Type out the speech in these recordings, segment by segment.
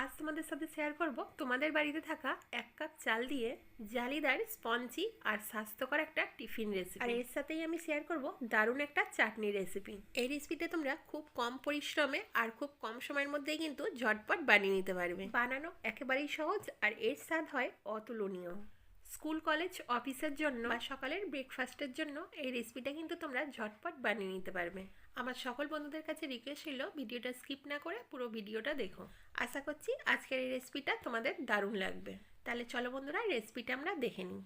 আজ তোমাদের সাথে শেয়ার করব তোমাদের বাড়িতে থাকা 1 কাপ চাল দিয়ে জালিদার স্পঞ্জি আর স্বাস্থ্যকর একটা টিফিন রেসিপি। আর এর সাথেই আমি শেয়ার করব দারুণ একটা চাটনি রেসিপি। এই রেসিপিতে তোমরা খুব কম পরিশ্রমে আর খুব কম সময়ের মধ্যেই কিন্তু ঝটপট বানিয়ে নিতে পারবে। বানানো একেবারেই সহজ আর এর স্বাদ হয় অতুলনীয়। স্কুল কলেজ অফিসের জন্য বা সকালের ব্রেকফাস্টের জন্য এই রেসিপিটা কিন্তু তোমরা ঝটপট বানিয়ে নিতে পারবে। আমার সকল বন্ধুদের কাছে রিকোয়েস্ট ছিল ভিডিওটা স্কিপ না করে পুরো ভিডিওটা দেখো। আশা করছি আজকের এই রেসিপিটা তোমাদের দারুণ লাগবে। তাহলে চলো বন্ধুরা, রেসিপিটা আমরা দেখে নিই।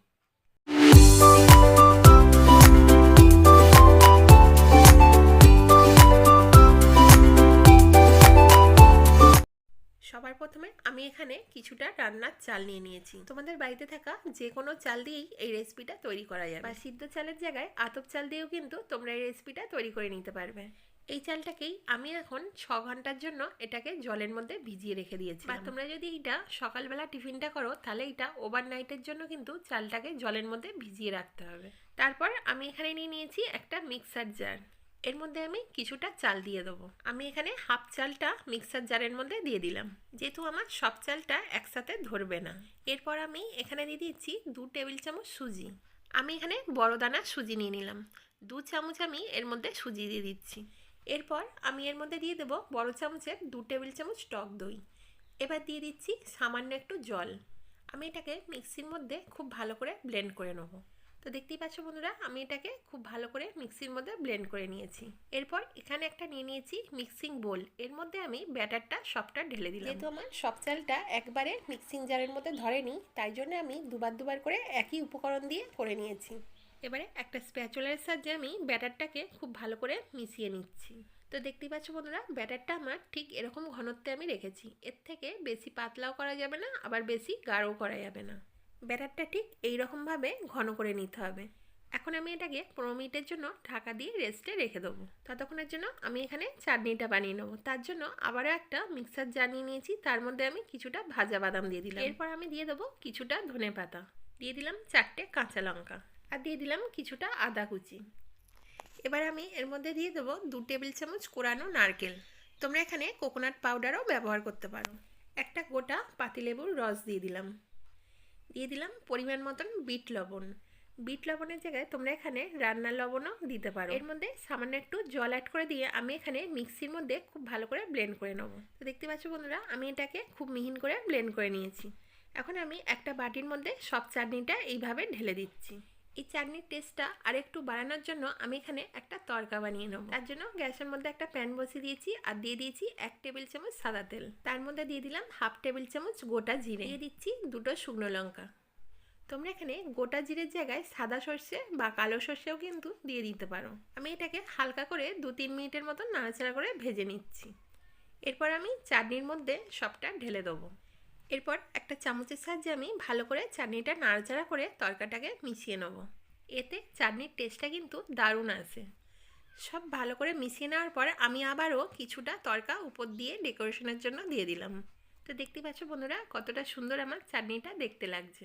সবার প্রথমে আমি এখানে কিছুটা রান্নার চাল নিয়ে নিয়েছি। তোমাদের বাড়িতে থাকা যে কোনো চাল দিয়েই এই রেসিপিটা তৈরি করা যাবে, বা সিদ্ধ চালের জায়গায় আতপ চাল দিয়েও কিন্তু তোমরা এই রেসিপিটা তৈরি করে নিতে পারবে। এই চালটাকেই আমি এখন 6 ঘন্টার জন্য এটাকে জলের মধ্যে ভিজিয়ে রেখে দিয়েছি। বা তোমরা যদি এটা সকালবেলা টিফিনটা করো তাহলে এটা ওভারনাইটের জন্য কিন্তু চালটাকে জলের মধ্যে ভিজিয়ে রাখতে হবে। তারপর আমি এখানে নিয়ে নিয়েছি একটা মিক্সার জার। এর মধ্যে আমি কিছুটা চাল দিয়ে দেবো। আমি এখানে হাফ চালটা মিক্সার জারের মধ্যে দিয়ে দিলাম, যেহেতু আমার সব চালটা একসাথে ধরবে না। এরপর আমি এখানে দিয়ে দিচ্ছি 2 টেবিল চামচ সুজি। আমি এখানে বড় দানা সুজি নিয়ে নিলাম। 2 চামচ আমি এর মধ্যে সুজি দিয়ে দিচ্ছি। এরপর আমি এর মধ্যে দিয়ে দেবো বড় চামচের 2 টেবিল চামচ টক দই। এবার দিয়ে দিচ্ছি সামান্য একটু জল। আমি এটাকে মিক্সির মধ্যে খুব ভালো করে ব্লেন্ড করে নেবো। তো দেখতেই পাচ্ছ বন্ধুরা, আমি এটাকে খুব ভালো করে মিক্সির মধ্যে ব্লেন্ড করে নিয়েছি। এরপর এখানে একটা নিয়ে নিয়েছি মিক্সিং বোল। এর মধ্যে আমি ব্যাটারটা সবটা ঢেলে দিলাম। যেহেতু আমার সব চালটা একবারে মিক্সিং জারের মধ্যে ধরেনি, তাই জন্য আমি দুবার করে একই উপকরণ দিয়ে করে নিয়েছি। এবারে একটা স্প্যাচুলার সাহায্যে আমি ব্যাটারটাকে খুব ভালো করে মিশিয়ে নিচ্ছি। তো দেখতেই পাচ্ছ বন্ধুরা, ব্যাটারটা আমার ঠিক এরকম ঘনত্বে আমি রেখেছি। এর থেকে বেশি পাতলাও করা যাবে না, আবার বেশি গাঢ়ও করা যাবে না। ব্যাটারটা ঠিক এইরকমভাবে ঘন করে নিতে হবে। এখন আমি এটাকে 15 মিনিটের জন্য ঢাকা দিয়ে রেস্টে রেখে দেবো। ততক্ষণের জন্য আমি এখানে চাটনিটা বানিয়ে নেবো। তার জন্য আবারও একটা মিক্সার জার নিয়ে নিয়েছি, তার মধ্যে আমি কিছুটা ভাজা বাদাম দিয়ে দিলাম। এরপর আমি দিয়ে দেবো কিছুটা ধনেপাতা, দিয়ে দিলাম 4টে কাঁচা লঙ্কা, আর দিয়ে দিলাম কিছুটা আদা কুচি। এবার আমি এর মধ্যে দিয়ে দেবো 2 টেবিল চামচ কোরানো নারকেল। তোমরা এখানে কোকোনাট পাউডারও ব্যবহার করতে পারো। একটা গোটা পাতিলেবুর রস দিয়ে দিলাম। দিয়ে দিলাম পরিমাণ মতন বিট লবণ। বিট লবণের জায়গায় তোমরা এখানে রান্নার লবণও দিতে পারো। এর মধ্যে সামান্য একটু জল অ্যাড করে দিয়ে আমি এখানে মিক্সির মধ্যে খুব ভালো করে ব্লেন্ড করে নেব। তো দেখতে পাচ্ছ বন্ধুরা, আমি এটাকে খুব মিহিন করে ব্লেন্ড করে নিয়েছি। এখন আমি একটা বাটির মধ্যে সব চাটনিটা এইভাবে ঢেলে দিচ্ছি। এই চাটনির টেস্টটা আর একটু বাড়ানোর জন্য আমি এখানে একটা তড়কা বানিয়ে নেব। তার জন্য গ্যাসের মধ্যে একটা প্যান বসিয়ে দিয়েছি, আর দিয়ে দিয়েছি 1 টেবিল চামচ সাদা তেল। তার মধ্যে দিয়ে দিলাম হাফ টেবিল চামচ গোটা জিরে, দিয়ে দিচ্ছি 2টো শুকনো লঙ্কা। তোমরা এখানে গোটা জিরের জায়গায় সাদা সর্ষে বা কালো সর্ষেও কিন্তু দিয়ে দিতে পারো। আমি এটাকে হালকা করে 2-3 মিনিটের মতো নাড়াচাড়া করে ভেজে নিচ্ছি। এরপর আমি চাটনির মধ্যে সবটা ঢেলে দেবো। এরপর একটা চামচের সাহায্যে আমি ভালো করে চাটনিটা নাড়াচাড়া করে তরকাটাকে মিশিয়ে নেব। এতে চাটনির টেস্টটা কিন্তু দারুণ আসে। সব ভালো করে মিশিয়ে নেওয়ার পর আমি আবারও কিছুটা তরকা উপর দিয়ে ডেকোরেশনের জন্য দিয়ে দিলাম। তো দেখতে পাচ্ছ বন্ধুরা, কতটা সুন্দর আমার চাটনিটা দেখতে লাগছে।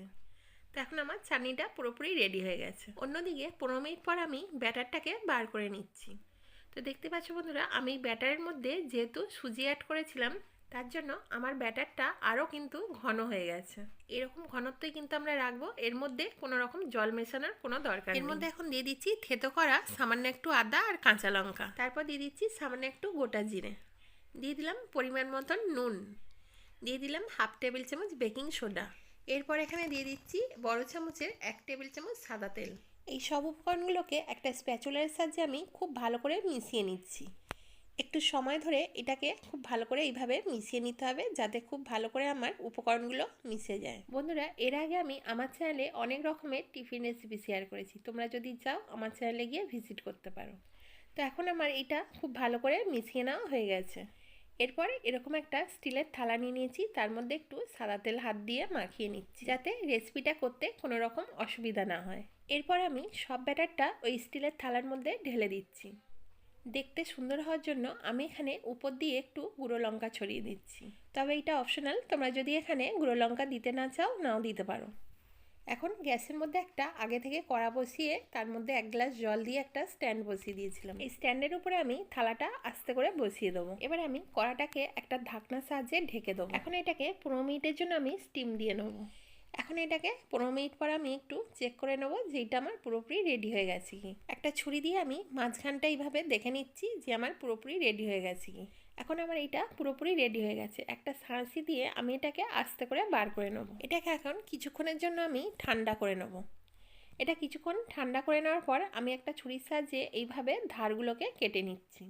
তো এখন আমার চাটনিটা পুরোপুরি রেডি হয়ে গেছে। অন্যদিকে 15 মিনিট পর আমি ব্যাটারটাকে বার করে নিচ্ছি। তো দেখতে পাচ্ছ বন্ধুরা, আমি ব্যাটারের মধ্যে যেহেতু সুজি অ্যাড করেছিলাম, তার জন্য আমার ব্যাটারটা আরও কিন্তু ঘন হয়ে গেছে। এরকম ঘনত্বই কিন্তু আমরা রাখবো, এর মধ্যে কোনো রকম জল মেশানোর কোনো দরকার নেই। এর মধ্যে এখন দিয়ে দিচ্ছি থেতো করা সামান্য একটু আদা আর কাঁচা লঙ্কা। তারপর দিয়ে দিচ্ছি সামান্য একটু গোটা জিরে, দিয়ে দিলাম পরিমাণ মতন নুন, দিয়ে দিলাম হাফ টেবিল চামচ বেকিং সোডা। এরপর এখানে দিয়ে দিচ্ছি বড় চামচের 1 টেবিল চামচ সাদা তেল। এই সব উপকরণগুলোকে একটা স্প্যাচুলার সাহায্যে আমি খুব ভালো করে মিশিয়ে নিচ্ছি। একটু সময় ধরে এটাকে খুব ভালো করে এইভাবে মিশিয়ে নিতে হবে, যাতে খুব ভালো করে আমার উপকরণগুলো মিশে যায়। বন্ধুরা, এর আগে আমি আমার চ্যানেলে অনেক রকমের টিফিন রেসিপি শেয়ার করেছি, তোমরা যদি চাও আমার চ্যানেলে গিয়ে ভিজিট করতে পারো। তো এখন আমার এটা খুব ভালো করে মিশিয়ে নেওয়া হয়ে গেছে। এরপর এরকম একটা স্টিলের থালা নিয়ে নিয়েছি, তার মধ্যে একটু সাদা তেল হাত দিয়ে মাখিয়ে নিচ্ছি, যাতে রেসিপিটা করতে কোনো রকম অসুবিধা না হয়। এরপর আমি সব ব্যাটারটা ওই স্টিলের থালার মধ্যে ঢেলে দিচ্ছি। দেখতে সুন্দর হওয়ার জন্য আমি এখানে উপর দিয়ে একটু গুঁড়ো লঙ্কা ছড়িয়ে দিচ্ছি, তবে এটা অপশনাল, তোমরা যদি এখানে গুঁড়ো লঙ্কা দিতে না চাও নাও দিতে পারো। এখন গ্যাসের মধ্যে একটা আগে থেকে কড়া বসিয়ে তার মধ্যে 1 গ্লাস জল দিয়ে একটা স্ট্যান্ড বসিয়ে দিয়েছিলাম। এই স্ট্যান্ডের উপরে আমি থালাটা আস্তে করে বসিয়ে দেবো। এবার আমি কড়াটাকে একটা ঢাকনার সাহায্যে ঢেকে দেবো। এখন এটাকে 15 মিনিটের জন্য আমি স্টিম দিয়ে নেবো। এখন এটাকে 15 মিনিট পর আমি একটু চেক করে নেবো যে এটা আমার পুরোপুরি রেডি হয়ে গেছে কি। একটা ছুরি দিয়ে আমি মাঝখানটা এইভাবে দেখে নিচ্ছি যে আমার পুরোপুরি রেডি হয়ে গেছে কি। এখন আমার এটা পুরোপুরি রেডি হয়ে গেছে। একটা ছাঁচি দিয়ে আমি এটাকে আস্তে করে বার করে নেব। এটাকে এখন কিছুক্ষণের জন্য আমি ঠান্ডা করে নেব। এটা কিছুক্ষণ ঠান্ডা করে নেওয়ার পর আমি একটা ছুরির সাহায্যে এইভাবে ধারগুলোকে কেটে নিচ্ছি।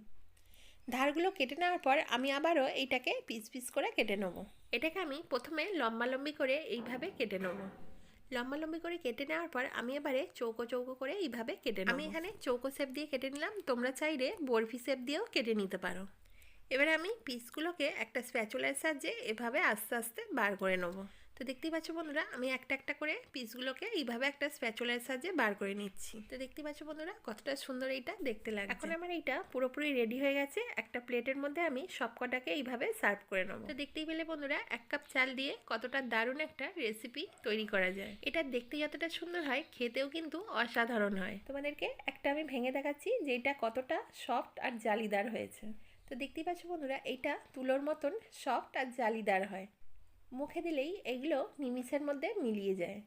ধারগুলো কেটে নেওয়ার পর আমি আবারও এইটাকে পিস পিস করে কেটে নেব। এটাকে আমি প্রথমে লম্বালম্বি করে এইভাবে কেটে নেব। লম্বালম্বি করে কেটে নেওয়ার পর আমি এবারে চৌকো চৌকো করে এইভাবে কেটে নেব। আমি এখানে চৌকো শেপ দিয়ে কেটে নিলাম, তোমরা চাইলে বরফি শেপ দিয়েও কেটে নিতে পারো। এবারে আমি পিসগুলোকে একটা স্প্যাচুলার সাহায্যে এভাবে আস্তে আস্তে বার করে নেব। তো দেখতেই পাচ্ছ বন্ধুরা, আমি একটা একটা করে পিসগুলোকে এইভাবে একটা স্প্যাচুলার সাহায্যে বার করে নিচ্ছি। তো দেখতেই পাচ্ছ বন্ধুরা কতটা সুন্দর এইটা দেখতে লাগে। এখন আমার এইটা পুরোপুরি রেডি হয়ে গেছে। একটা প্লেটের মধ্যে আমি সবকটাকে এইভাবে সার্ভ করে নেব। তো দেখতেই পেলে বন্ধুরা 1 কাপ চাল দিয়ে কতটা দারুণ একটা রেসিপি তৈরি করা যায়। এটা দেখতে যতটা সুন্দর হয় খেতেও কিন্তু অসাধারণ হয়। তোমাদেরকে একটা আমি ভেঙে দেখাচ্ছি যে এটা কতটা সফট আর জালিদার হয়েছে। তো দেখতেই পাচ্ছ বন্ধুরা এইটা তুলোর মতন সফট আর জালিদার হয়। মুখে দিলেই এগুলো নিমিষের মধ্যে মিলিয়ে যায়।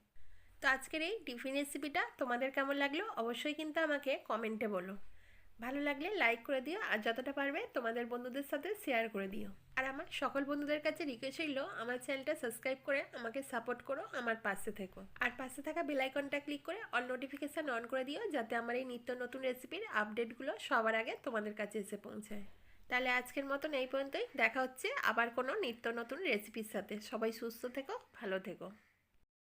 তো আজকের এই টিফিন রেসিপিটা তোমাদের কেমন লাগলো অবশ্যই কিন্তু আমাকে কমেন্টে বলো। ভালো লাগলে লাইক করে দিও আর যতটা পারবে তোমাদের বন্ধুদের সাথে শেয়ার করে দিও। আর আমার সকল বন্ধুদের কাছে রিকোয়েস্ট হইলো আমার চ্যানেলটা সাবস্ক্রাইব করে আমাকে সাপোর্ট করো, আমার পাশে থেকো। আর পাশে থাকা বেল আইকনটা ক্লিক করে অল নোটিফিকেশান অন করে দিও যাতে আমার এই নিত্য নতুন রেসিপির আপডেটগুলো সবার আগে তোমাদের কাছে এসে পৌঁছায়। তাহলে আজকের মতন এই পর্যন্তই। দেখা হচ্ছে আবার কোনো নিত্য নতুন রেসিপির সাথে। সবাই সুস্থ থেকো, ভালো থেকো।